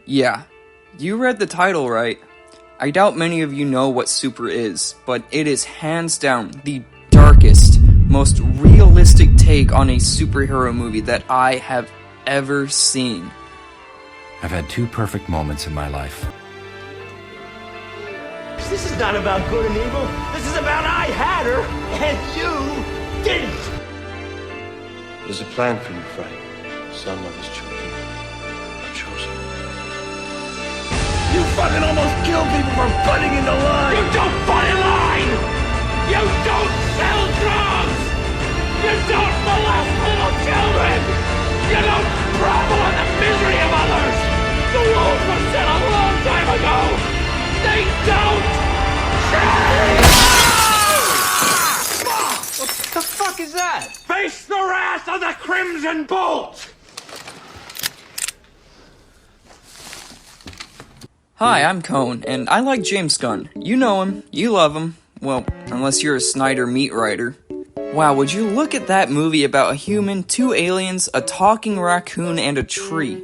Yeah, you read the title right. I doubt many of you know what Super is, but it is hands down the darkest, most realistic take on a superhero movie that I have ever seen. I've had two perfect moments in my life. This is not about good and evil. This is about I had her, and you didn't. There's a plan for you, Frank. Some of his children are chosen. You fucking almost killed people for butting into line. You don't butt in line. You don't sell drugs. You don't molest little children. You don't grovel in the misery of others. The rules were set a long time ago. They don't change. What the fuck is that? Face the wrath of the Crimson Bolt. Hi, I'm Cone, and I like James Gunn. You know him, you love him. Well, unless you're a Snyder meat writer. Wow, would you look at that movie about a human, two aliens, a talking raccoon, and a tree?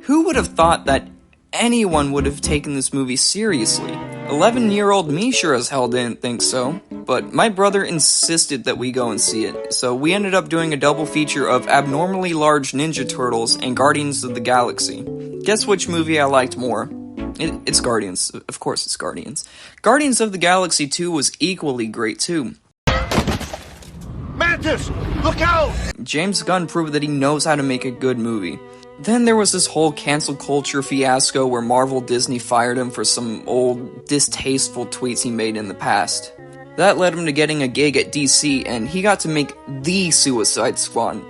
Who would have thought that anyone would have taken this movie seriously? 11-year-old me sure as hell didn't think so, but my brother insisted that we go and see it, so we ended up doing a double feature of Abnormally Large Ninja Turtles and Guardians of the Galaxy. Guess which movie I liked more? It's Guardians. Of course it's Guardians. Guardians of the Galaxy 2 was equally great too. Mantis, look out! James Gunn proved that he knows how to make a good movie. Then there was this whole cancel culture fiasco where Marvel Disney fired him for some old, distasteful tweets he made in the past. That led him to getting a gig at DC, and he got to make the Suicide Squad.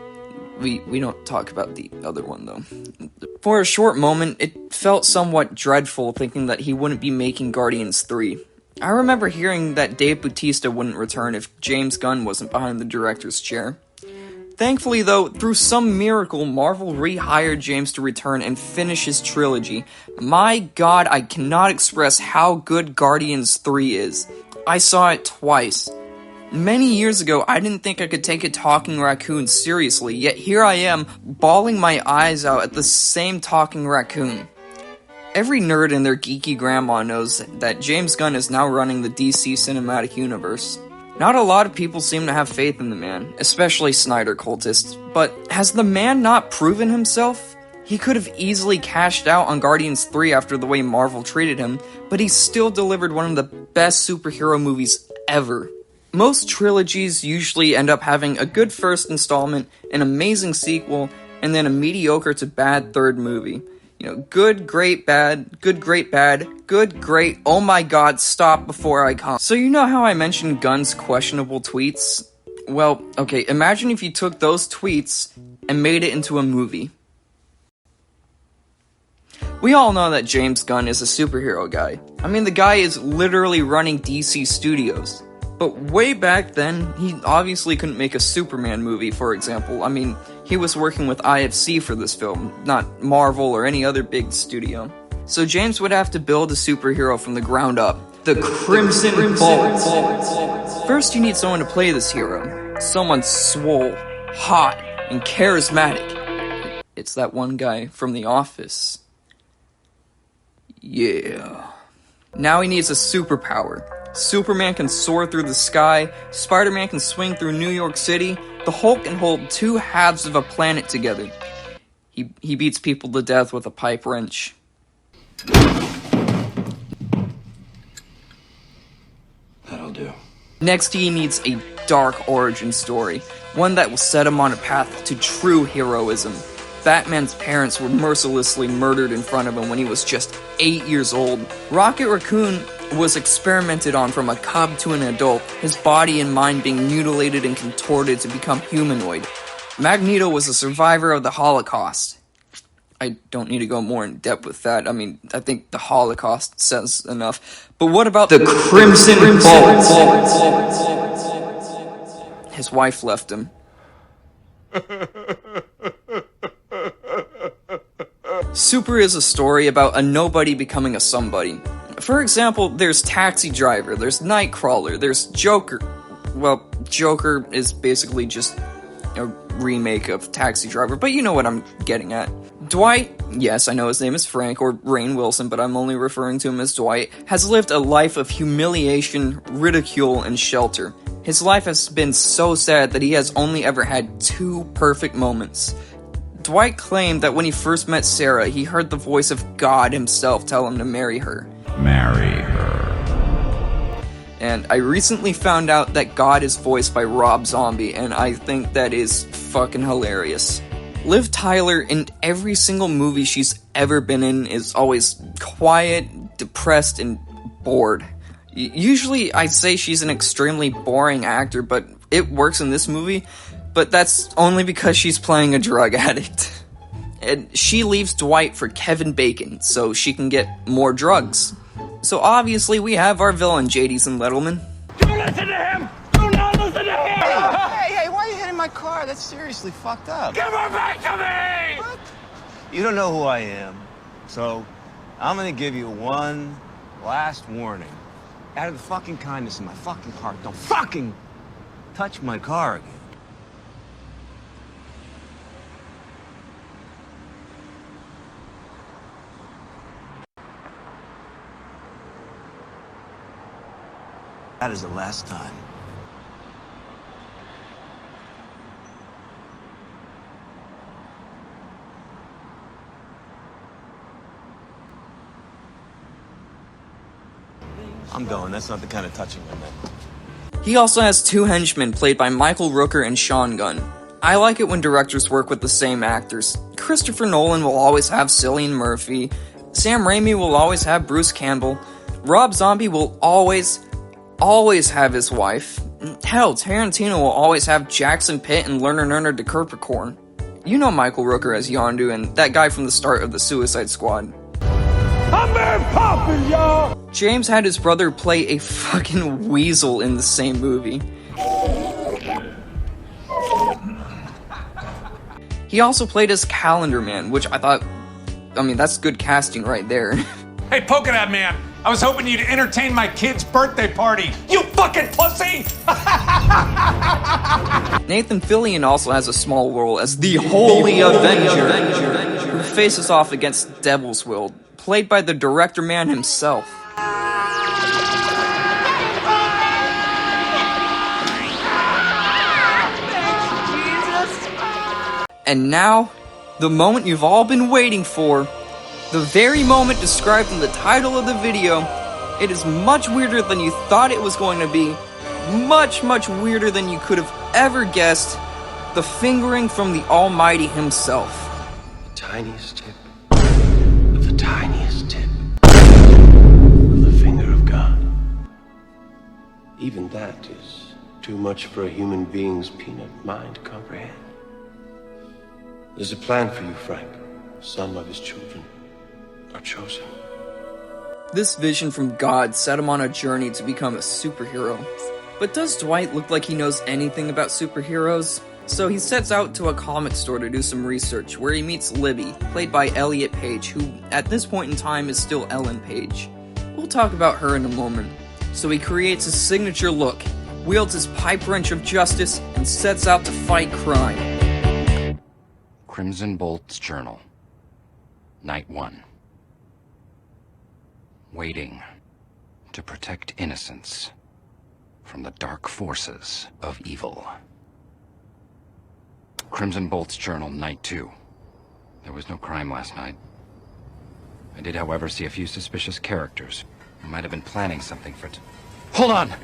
We don't talk about the other one, though. For a short moment, it felt somewhat dreadful thinking that he wouldn't be making Guardians 3. I remember hearing that Dave Bautista wouldn't return if James Gunn wasn't behind the director's chair. Thankfully, though, through some miracle, Marvel rehired James to return and finish his trilogy. My god, I cannot express how good Guardians 3 is. I saw it twice. Many years ago, I didn't think I could take a talking raccoon seriously, yet here I am, bawling my eyes out at the same talking raccoon. Every nerd and their geeky grandma knows that James Gunn is now running the DC Cinematic Universe. Not a lot of people seem to have faith in the man, especially Snyder cultists, but has the man not proven himself? He could have easily cashed out on Guardians 3 after the way Marvel treated him, but he still delivered one of the best superhero movies ever. Most trilogies usually end up having a good first installment, an amazing sequel, and then a mediocre to bad third movie. You know, good, great, bad, good, great, bad, good, great, oh my god, stop before I come. So you know how I mentioned Gunn's questionable tweets? Well, okay, imagine if you took those tweets and made it into a movie. We all know that James Gunn is a superhero guy. I mean, the guy is literally running DC Studios. But way back then, he obviously couldn't make a Superman movie, for example. I mean, he was working with IFC for this film, not Marvel or any other big studio. So James would have to build a superhero from the ground up. The Crimson Bolt. First, you need someone to play this hero. Someone swole, hot, and charismatic. It's that one guy from The Office. Yeah. Now he needs a superpower. Superman can soar through the sky, Spider-Man can swing through New York City, the Hulk can hold two halves of a planet together. He beats people to death with a pipe wrench. That'll do. Next, he needs a dark origin story, one that will set him on a path to true heroism. Batman's parents were mercilessly murdered in front of him when he was just 8 years old. Rocket Raccoon was experimented on from a cub to an adult, his body and mind being mutilated and contorted to become humanoid. Magneto was a survivor of the Holocaust. I don't need to go more in depth with that. I mean, I think the Holocaust says enough. But what about the Crimson Bolt? His wife left him. Super is a story about a nobody becoming a somebody. For example, there's Taxi Driver, there's Nightcrawler, there's Joker. Well, Joker is basically just a remake of Taxi Driver, but you know what I'm getting at. Dwight, yes, I know his name is Frank, or Rainn Wilson, but I'm only referring to him as Dwight, has lived a life of humiliation, ridicule, and shelter. His life has been so sad that he has only ever had 2 perfect moments. Dwight claimed that when he first met Sarah, he heard the voice of God himself tell him to marry her. Marry her. And I recently found out that God is voiced by Rob Zombie, and I think that is fucking hilarious. Liv Tyler, in every single movie she's ever been in, is always quiet, depressed, and bored. Usually I'd say she's an extremely boring actor, but it works in this movie, but that's only because she's playing a drug addict. And she leaves Dwight for Kevin Bacon, so she can get more drugs. So obviously we have our villain, JD's and Lettleman. Don't listen to him! Do not listen to him! Hey, why are you hitting my car? That's seriously fucked up. Give her back to me! What? You don't know who I am, so I'm gonna give you one last warning. Out of the fucking kindness in my fucking heart, don't fucking touch my car again. That is the last time. I'm going. That's not the kind of touching I meant. He also has 2 henchmen played by Michael Rooker and Sean Gunn. I like it when directors work with the same actors. Christopher Nolan will always have Cillian Murphy. Sam Raimi will always have Bruce Campbell. Rob Zombie will always have his wife. Hell, Tarantino will always have Jackson Pitt and Lerner de Kerperkorn. You know Michael Rooker as Yondu and that guy from the start of the Suicide Squad. I'm Mary Poppins, y'all! James had his brother play a fucking weasel in the same movie. He also played as Calendar Man, which I thought, that's good casting right there. Hey, Polka Dot Man, I was hoping you'd entertain my kid's birthday party. You fucking pussy! Nathan Fillion also has a small role as the Holy Avenger, who faces off against Devil's Will, played by the director man himself. And now, the moment you've all been waiting for, the very moment described in the title of the video. It is much weirder than you thought it was going to be, much weirder than you could have ever guessed, the fingering from the Almighty himself. The tiniest tip of the tiniest tip of the finger of God. Even that is too much for a human being's peanut mind to comprehend. There's a plan for you, Frank. Some of his children are chosen. This vision from God set him on a journey to become a superhero. But does Dwight look like he knows anything about superheroes? So he sets out to a comic store to do some research, where he meets Libby, played by Elliot Page, who at this point in time is still Ellen Page. We'll talk about her in a moment. So he creates his signature look, wields his pipe wrench of justice, and sets out to fight crime. Crimson Bolt's Journal. Night 1. Waiting to protect innocence from the dark forces of evil. Crimson Bolt's Journal, Night 2. There was no crime last night. I did, however, see a few suspicious characters who might have been planning something for Hold on!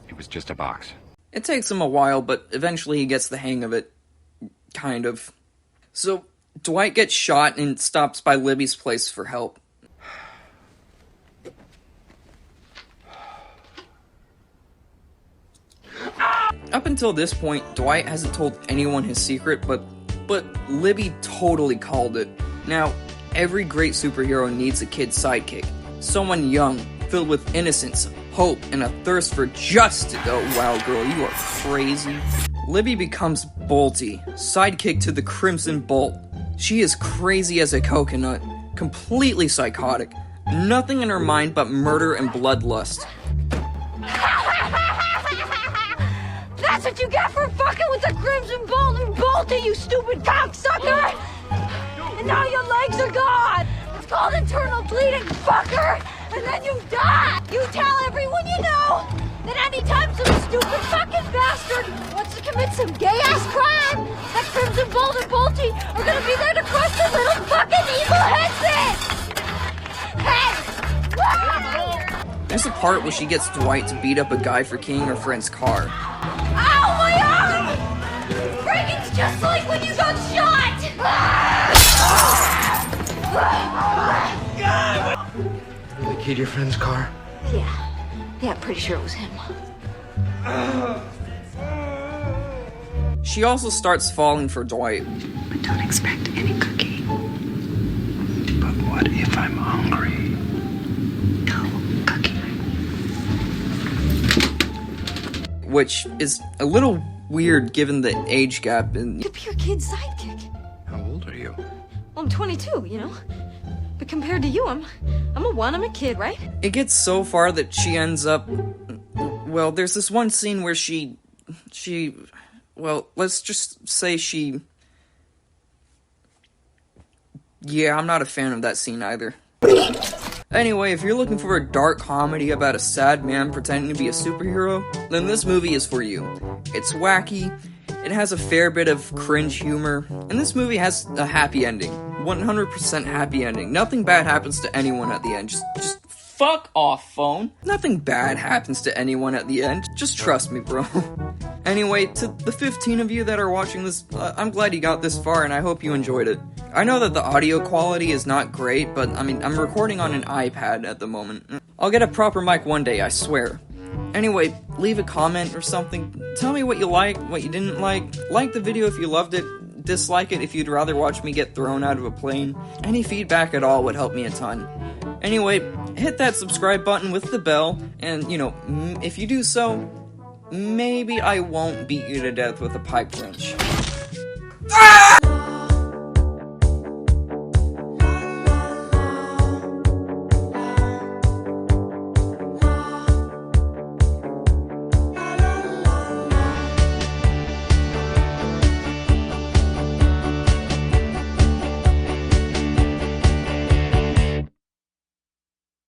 It was just a box. It takes him a while, but eventually he gets the hang of it. Kind of. So, Dwight gets shot and stops by Libby's place for help. Up until this point, Dwight hasn't told anyone his secret, but Libby totally called it. Now, every great superhero needs a kid sidekick. Someone young, filled with innocence, hope, and a thirst for justice. Oh wow, girl, you are crazy. Libby becomes Bolty, sidekick to the Crimson Bolt. She is crazy as a coconut, completely psychotic, nothing in her mind but murder and bloodlust. That's what you get for fucking with the Crimson Bolt and Bolty, you stupid cocksucker! And now your legs are gone! It's called internal bleeding, fucker! And then you die! You tell everyone you know that anytime some stupid fucking bastard wants to commit some gay-ass crime, that Crimson Bolt and Bolty are gonna be there to crush the little fucking evil heads in! Hey! There's a part where she gets Dwight to beat up a guy for keying her friend's car. Ow, my arm! Breaking's just like when you got shot! You keyed your friend's car? Yeah, pretty sure it was him. She also starts falling for Dwight. But don't expect any cookie. But what if I'm hungry? No cookie. Which is a little weird given the age gap. And Could be your kid's sidekick. How old are you? Well, I'm 22, you know? But compared to you, I'm a kid, right? it gets so far that she ends up... Well, there's this one scene where she... Well, let's just say she... Yeah, I'm not a fan of that scene either. Anyway, if you're looking for a dark comedy about a sad man pretending to be a superhero, then this movie is for you. It's wacky, it has a fair bit of cringe humor, and this movie has a happy ending. 100% happy ending. Nothing bad happens to anyone at the end. Just fuck off, phone. Nothing bad happens to anyone at the end. Just trust me, bro. Anyway, to the 15 of you that are watching this, I'm glad you got this far and I hope you enjoyed it. I know that the audio quality is not great, but I mean, I'm recording on an iPad at the moment. I'll get a proper mic one day, I swear. Anyway, leave a comment or something. Tell me what you liked, what you didn't like the video if you loved it, dislike it if you'd rather watch me get thrown out of a plane. Any feedback at all would help me a ton. Anyway, hit that subscribe button with the bell, and, you know, if you do so, maybe I won't beat you to death with a pipe wrench. Ah!